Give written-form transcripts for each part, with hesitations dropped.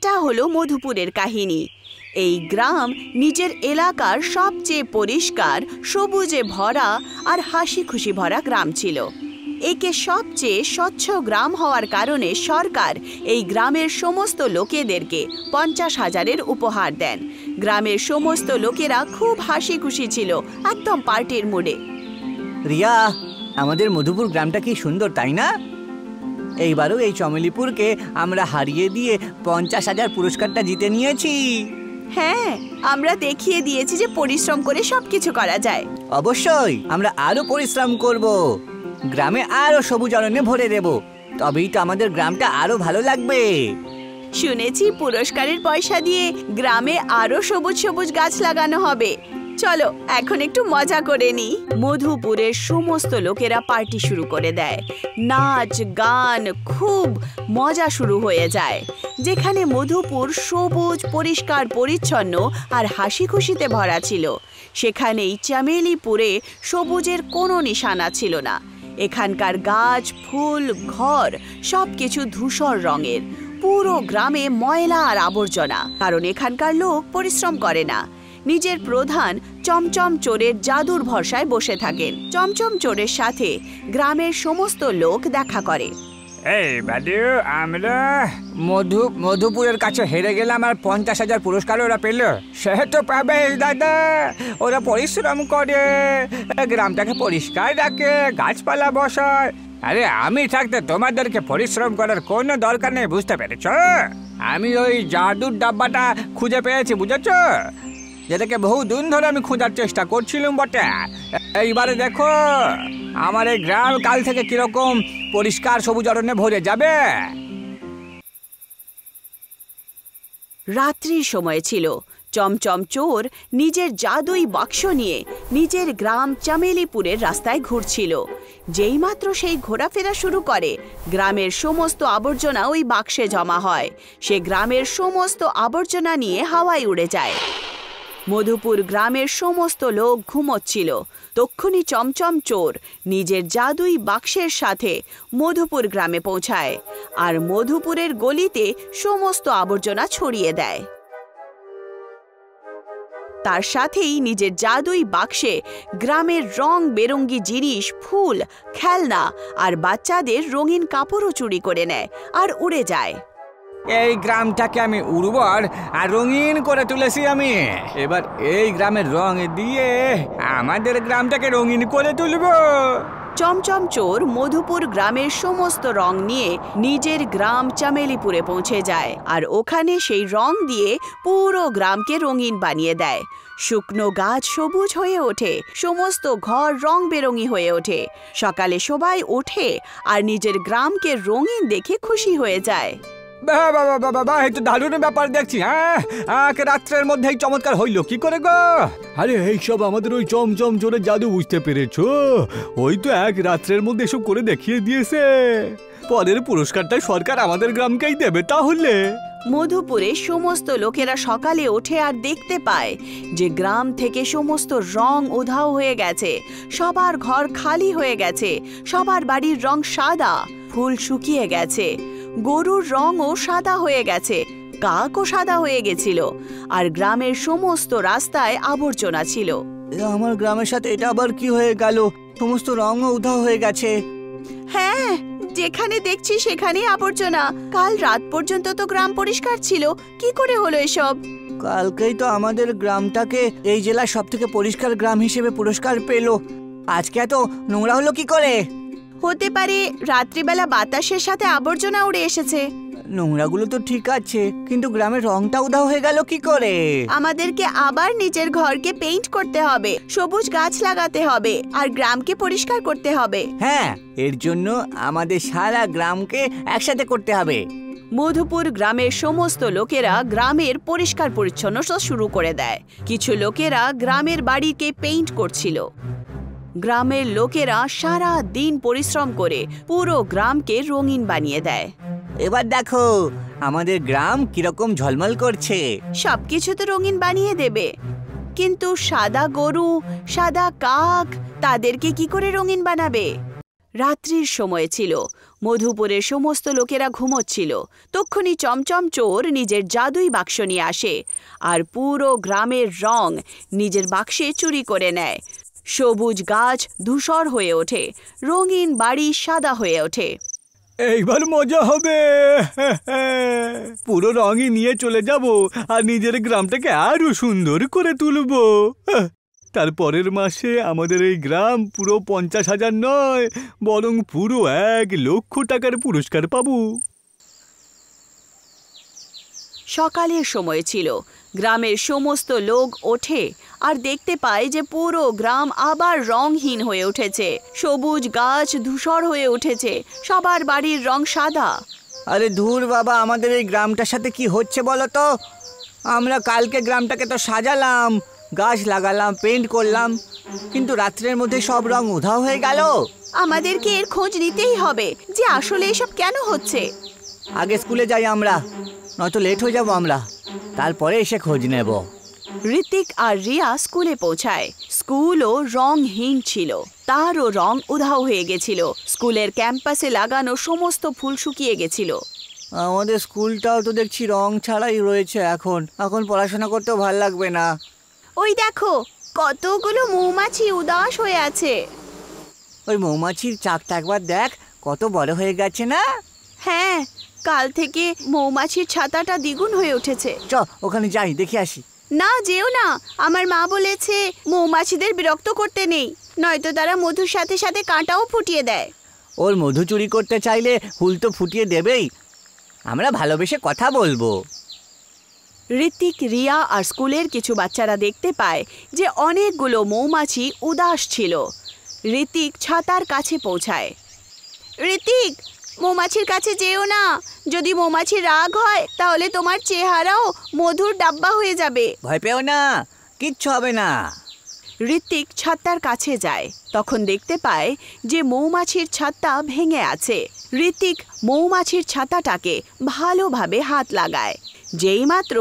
এটা হলো মধুপুরের কাহিনী। এই গ্রাম নিজের এলাকার সবচেয়ে পরিষ্কার, সবুজে ভরা আর হাসি খুশি ভরা গ্রাম ছিল। একে সবচেয়ে স্বচ্ছ গ্রাম হওয়ার কারণে সরকার এই গ্রামের সমস্ত লোকেদেরকে 50,000-এর উপহার দেন। গ্রামের সমস্ত লোকেরা খুব হাসি খুশি ছিল, একদম পার্টির মুডে। রিয়া, আমাদের মধুপুর গ্রামটা কি সুন্দর, তাই না? এইবারও এই চমেলিপুরকে আমরা হারিয়ে দিয়ে 50,000 পুরস্কারটা জিতে নিয়েছি। হ্যাঁ, আমরা দেখিয়ে দিয়েছি যে পরিশ্রম করে সবকিছু করা যায়। অবশ্যই, আমরা আরো পরিশ্রম করব, গ্রামে আরো সবুজ অরণ্যে ভরে দেব, তবেই তো আমাদের গ্রামটা আরো ভালো লাগবে। শুনেছি পুরস্কারের পয়সা দিয়ে গ্রামে আরো সবুজ সবুজ গাছ লাগানো হবে। চলো এখন একটু মজা করে নিই। মধুপুরের সমস্ত লোকেরা পার্টি শুরু করে দেয়। নাচ গান, খুব মজা শুরু হয়ে যায়। যেখানে মধুপুর সবুজ, পরিষ্কার পরিচ্ছন্ন আর হাসি খুশিতে ভরা ছিল, সেখানেই চামেলিপুরে সবুজের কোনো নিশানা ছিল না। এখানকার গাছ, ফুল, ঘর সবকিছু ধূসর রঙের। পুরো গ্রামে ময়লা আর আবর্জনা, কারণ এখানকার লোক পরিশ্রম করে না। নিজের প্রধান চমচম চোরের জাদুর ভরসায় বসে থাকেন। চমচম চোরের সাথে গ্রামের সমস্ত লোক দেখা করে। এই বাদু, আমরা মধুপুরের কাছে হেরে গেলাম আর 50,000 পুরস্কার ওরা পেল। সে তো পাবে দাদা, ওরা পরিশ্রম করে, গ্রামটাকে পরিষ্কার রাখে, গাছপালা বসায়। আরে আমি থাকতে তোমাদেরকে পরিশ্রম করার কোনো দরকার নেই, বুঝতে পেরেছ? আমি ওই জাদুর ডাব্বাটা খুঁজে পেয়েছি, বুঝেছ? যেটাকে বহুদিন ধরে আমি খোঁজার চেষ্টা করছিলাম বটে। এইবারে দেখো আমার এই গ্রাম কাল থেকে কিরকম পরিষ্কার সবুজ অরণ্যে ভরে যাবে। রাত্রির সময় ছিল। চমচম চোর নিজের জাদুই বাক্স নিয়ে নিজের গ্রাম চামেলিপুরের রাস্তায় ঘুরছিল। যেইমাত্র সেই ঘোরাফেরা শুরু করে, গ্রামের সমস্ত আবর্জনা ওই বাক্সে জমা হয়। সে গ্রামের সমস্ত আবর্জনা নিয়ে হাওয়ায় উড়ে যায়। মধুপুর গ্রামের সমস্ত লোক ঘুমোচ্ছিল। তক্ষুনি চমচম চোর নিজের জাদুই বাক্সের সাথে মধুপুর গ্রামে পৌঁছায় আর মধুপুরের গলিতে সমস্ত আবর্জনা ছড়িয়ে দেয়। তার সাথেই নিজের জাদুই বাক্সে গ্রামের রং বেরঙ্গি জিনিস, ফুল, খেলনা আর বাচ্চাদের রঙিন কাপড়ও চুরি করে নেয় আর উড়ে যায়। এই গ্রামটাকে আমি উর্বর আর রঙিন করে তুলেছি আমি। এবার এই গ্রামের রং দিয়ে আমাদের গ্রামটাকে রঙিন করে তুলব। চমচম চোর মধুপুর গ্রামের সমস্ত রং নিয়ে নিজের গ্রাম চামেলিপুরে পৌঁছে যায় আর ওখানে সেই রং দিয়ে পুরো গ্রামকে রঙিন বানিয়ে দেয়। শুকনো গাছ সবুজ হয়ে ওঠে, সমস্ত ঘর রং বেরঙি হয়ে ওঠে। সকালে সবাই ওঠে আর নিজের গ্রামকে রঙিন দেখে খুশি হয়ে যায়। বাহ বাহ বাহ বাহ বাহ, এই তো দারুণ ব্যাপার দেখছি। হ্যাঁ, রাত্রের মধ্যেই চমৎকার হইলো কি করে গো? আরে এইসব আমাদের ওই চমচম চোরের জাদু, বুঝতে পেরেছো? ওই তো এক রাত্রের মধ্যে এসব করে দেখিয়ে দিয়েছে। পরের পুরস্কারটা সরকার আমাদের গ্রামকেই দেবে তাহলে। মধুপুরে সমস্ত লোকেরা সকালে ওঠে আর দেখতে পায় যে গ্রাম থেকে সমস্ত রং উধাও হয়ে গেছে। সবার ঘর খালি হয়ে গেছে, সবার বাড়ির রং সাদা, ফুল শুকিয়ে গেছে, গরুর রঙও সাদা হয়ে গেছে, কাকও সাদা হয়ে গেছিল আর গ্রামের সমস্ত রাস্তায় আবর্জনা ছিল। আমার গ্রামের সাথে এটা আবার কি হয়ে গেল? সমস্ত রঙও উধাও হয়ে গেছে। হ্যাঁ, যেখানে দেখছি সেখানেই আবর্জনা। কাল রাত পর্যন্ত তো গ্রাম পরিষ্কার ছিল, কি করে হলো এসব? কালকেই তো আমাদের গ্রামটাকে এই জেলার সবথেকে পরিষ্কার গ্রাম হিসেবে পুরস্কার পেল, আজকে এত নোংরা হলো কি করে? হতে পারে রাত্রিবেলা বাতাসের সাথে আবর্জনা উড়ে এসেছে। নোংরাগুলো তো ঠিক আছে, কিন্তু গ্রামের রংটা উধাও হয়ে গেল কি করে? আমাদেরকে আবার নিজের ঘরকে পেইন্ট করতে হবে, সবুজ গাছ লাগাতে হবে আর গ্রামকে পরিষ্কার করতে হবে। হ্যাঁ, এর জন্য আমাদের সারা গ্রামকে একসাথে করতে হবে। মধুপুর গ্রামের সমস্ত লোকেরা গ্রামের পরিষ্কার পরিচ্ছন্নতা শুরু করে দেয়। কিছু লোকেরা গ্রামের বাড়িকে পেইন্ট করছিল। গ্রামের লোকেরা সারা দিন পরিশ্রম করে পুরো গ্রামকে রঙিন বানিয়ে দেয়। এবার দেখো আমাদের গ্রাম কিরকম ঝলমল করছে। সবকিছু তো রঙিন বানিয়ে দেবে, কিন্তু সাদা গরু, সাদা কাক, তাদেরকে কি করে রঙিন বানাবে? রাত্রির সময় ছিল। মধুপুরের সমস্ত লোকেরা ঘুমোচ্ছিল। তক্ষুনি চমচম চোর নিজের জাদুই বাক্স নিয়ে আসে আর পুরো গ্রামের রং নিজের বাক্সে চুরি করে নেয়। সবুজ গাছ ধূসর হয়ে ওঠে, রঙিন বাড়ি সাদা হয়ে ওঠে। এইবার মজা হবে। পুরো রঙই নিয়ে চলে যাব আর নিজের গ্রামটাকে আরো সুন্দর করে তুলবো। তারপরের মাসে আমাদের এই গ্রাম পুরো 50,000 নয়, বরং পুরো 1 লক্ষ টাকার পুরস্কার পাবো। সকালের সময় ছিল। গ্রামের সমস্ত লোক ওঠে আর দেখতে পায় যে পুরো গ্রাম আবার রংহীন হয়ে উঠেছে। সবুজ গাছ ধূসর হয়ে উঠেছে, সবার বাড়ির রং সাদা। আরে ধুর বাবা, আমাদের এই গ্রামটার সাথে কি হচ্ছে বলো তো? আমরা কালকে গ্রামটাকে তো সাজালাম, গাছ লাগালাম, পেন্ট করলাম, কিন্তু রাত্রের মধ্যে সব রং উধাও হয়ে গেল। আমাদেরকে এর খোঁজ নিতেই হবে যে আসলে এসব কেন হচ্ছে। আগে স্কুলে যাই আমরা, নয়তো লেট হয়ে যাব আমরা, তারপরে এসে খোঁজ নেব। ঋত্বিক আর রিয়া স্কুলে পৌঁছায়। স্কুলও রংহীন ছিল, তারও রং উধাও হয়ে গেছিল। স্কুলের ক্যাম্পাসে লাগানো সমস্ত ফুল শুকিয়ে গেছিল। আমাদের স্কুলটাও তো দেখছি রং ছাড়াই রয়েছে। এখন পড়াশোনা করতেও ভালো লাগবে না। ওই দেখো, কতগুলো মৌমাছি উদাস হয়ে আছে। ওই মৌমাছির চাকটা একবার দেখ, কত বড় হয়ে গেছে না? হ্যাঁ, কাল থেকে মৌমাছির ছাতাটা দ্বিগুণ হয়ে উঠেছে। চ ওখানে যাই, দেখে আসি। না, যেও না। আমার মা বলেছে মৌমাছিদের বিরক্ত করতে নেই, নয়তো তারা মধুর সাথে সাথে কাঁটাও ফুটিয়ে দেয়। ওর মধু চুরি করতে চাইলে ফুল তো ফুটিয়ে দেবেই। আমরা ভালোবেসে কথা বলবো। ঋত্বিক, রিয়া আর স্কুলের কিছু বাচ্চারা দেখতে পায় যে অনেকগুলো মৌমাছি উদাস ছিল। ঋত্বিক ছাতার কাছে পৌঁছায়। ঋত্বিক, মৌমাছির কাছে যেও না। যদি মৌমাছির রাগ হয় তাহলে তোমার চেহারাও মধুর ডাব্বা হয়ে যাবে। ভয় পেও না, কিচ্ছু হবে না। ঋত্বিক ছাতার কাছে যায়, তখন দেখতে পায় যে মৌমাছির ছাতা ভেঙে আছে। ঋত্বিক মৌমাছির ছাতাটাকে ভালোভাবে হাত লাগায়। যেই মাত্র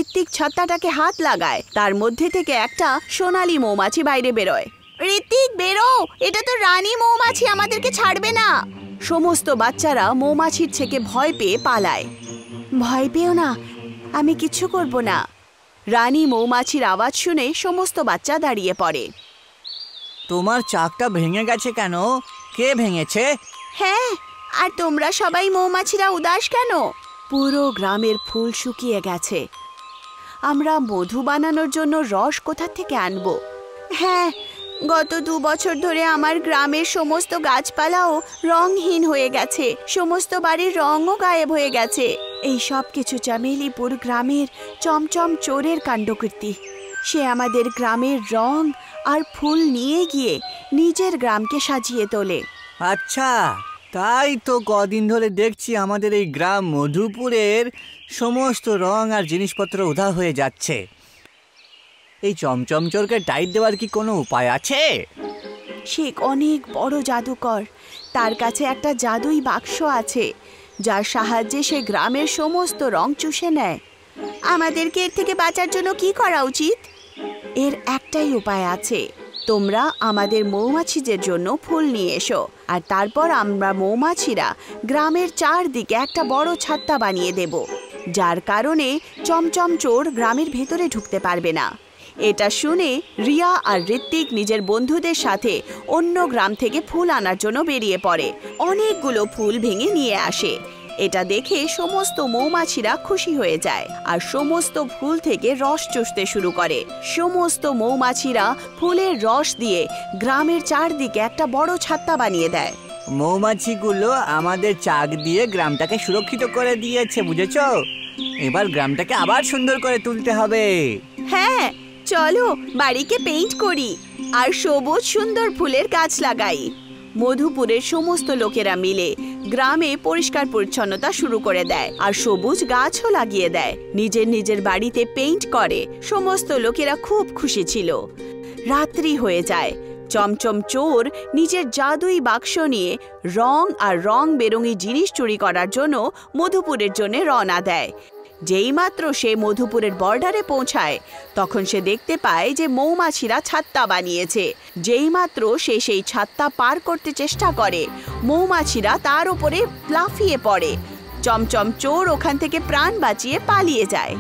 ঋত্বিক ছাতাটাকে হাত লাগায়, তার মধ্যে থেকে একটা সোনালী মৌমাছি বাইরে বেরোয়। ঋত্বিক, বেরো, এটা তো রানী মৌমাছি, আমাদেরকে ছাড়বে না। সমস্ত বাচ্চারা মৌমাছির থেকে ভয় পেয়ে পালায়। ভয় পেও না, আমি কিচ্ছু করব না। রানী মৌমাছির আওয়াজ শুনে সমস্ত বাচ্চা দাঁড়িয়ে পড়ে। তোমার চাকটা ভেঙে গেছে কেন? কে ভেঙেছে? হ্যাঁ, আর তোমরা সবাই মৌমাছিরা উদাস কেন? পুরো গ্রামের ফুল শুকিয়ে গেছে। আমরা মধু বানানোর জন্য রস কোথা থেকে আনবো? হ্যাঁ, গত 2 বছর ধরে আমার গ্রামের সমস্ত গাছপালাও রংহীন হয়ে গেছে, সমস্ত বাড়ির রঙও গায়েব হয়ে গেছে। এই সব কিছু চামেলিপুর গ্রামের চমচম চোরের কাণ্ডকীর্তি। সে আমাদের গ্রামের রং আর ফুল নিয়ে গিয়ে নিজের গ্রামকে সাজিয়ে তোলে। আচ্ছা, তাই তো কদিন ধরে দেখছি আমাদের এই গ্রাম মধুপুরের সমস্ত রং আর জিনিসপত্র উধাও হয়ে যাচ্ছে। এই চমচম চোরকে টাইট দেওয়ার কি কোনো উপায় আছে? সে অনেক বড় জাদুকর। তার কাছে একটা জাদুই বাক্স আছে, যার সাহায্যে সে গ্রামের সমস্ত রং চুষে নেয়। আমাদেরকে এর থেকে বাঁচার জন্য কি করা উচিত? এর একটাই উপায় আছে। তোমরা আমাদের মৌমাছিদের জন্য ফুল নিয়ে এসো, আর তারপর আমরা মৌমাছিরা গ্রামের চারদিকে একটা বড় ছাত্তা বানিয়ে দেব, যার কারণে চমচম চোর গ্রামের ভেতরে ঢুকতে পারবে না। এটা শুনে রিয়া আর ঋত্বিক নিজের বন্ধুদের সাথে অন্য গ্রাম থেকে ফুল আনার জন্য বেরিয়ে পড়ে। অনেকগুলো ফুল ভেঙে নিয়ে আসে। এটা দেখে সমস্ত মৌমাছিরা খুশি হয়ে যায় আর সমস্ত ফুল থেকে রস চুষতে শুরু করে। সমস্ত মৌমাছিরা ফুলের রস দিয়ে গ্রামের চারদিকে একটা বড় ছাত্তা বানিয়ে দেয়। মৌমাছিগুলো আমাদের চাক দিয়ে গ্রামটাকে সুরক্ষিত করে দিয়েছে, বুঝেছো? এবার গ্রামটাকে আবার সুন্দর করে তুলতে হবে। হ্যাঁ, চলো বাড়িকে পেইন্ট করি আর সবুজ সুন্দর ফুলের গাছ লাগাই। মধুপুরের সমস্ত লোকেরা মিলে গ্রামে পরিষ্কার পরিচ্ছন্নতা শুরু করে দেয় আর সবুজ গাছও লাগিয়ে দেয়। নিজের নিজের বাড়িতে পেইন্ট করে। সমস্ত লোকেরা খুব খুশি ছিল। রাত্রি হয়ে যায়। চমচম চোর নিজের জাদুই বাক্স নিয়ে রং আর রং বেরঙি জিনিস চুরি করার জন্য মধুপুরের জন্য রওনা দেয়। যেইমাত্র সে মধুপুরের বর্ডারে পৌঁছায় তখন সে দেখতে পায় যে মৌমাছিরা ছাত্তা বানিয়েছে। যেইমাত্র সে সেই ছাত্তা পার করতে চেষ্টা করে মৌমাছিরা তার উপরে লাফিয়ে পড়ে। চমচম চোর ওখান থেকে প্রাণ বাঁচিয়ে পালিয়ে যায়।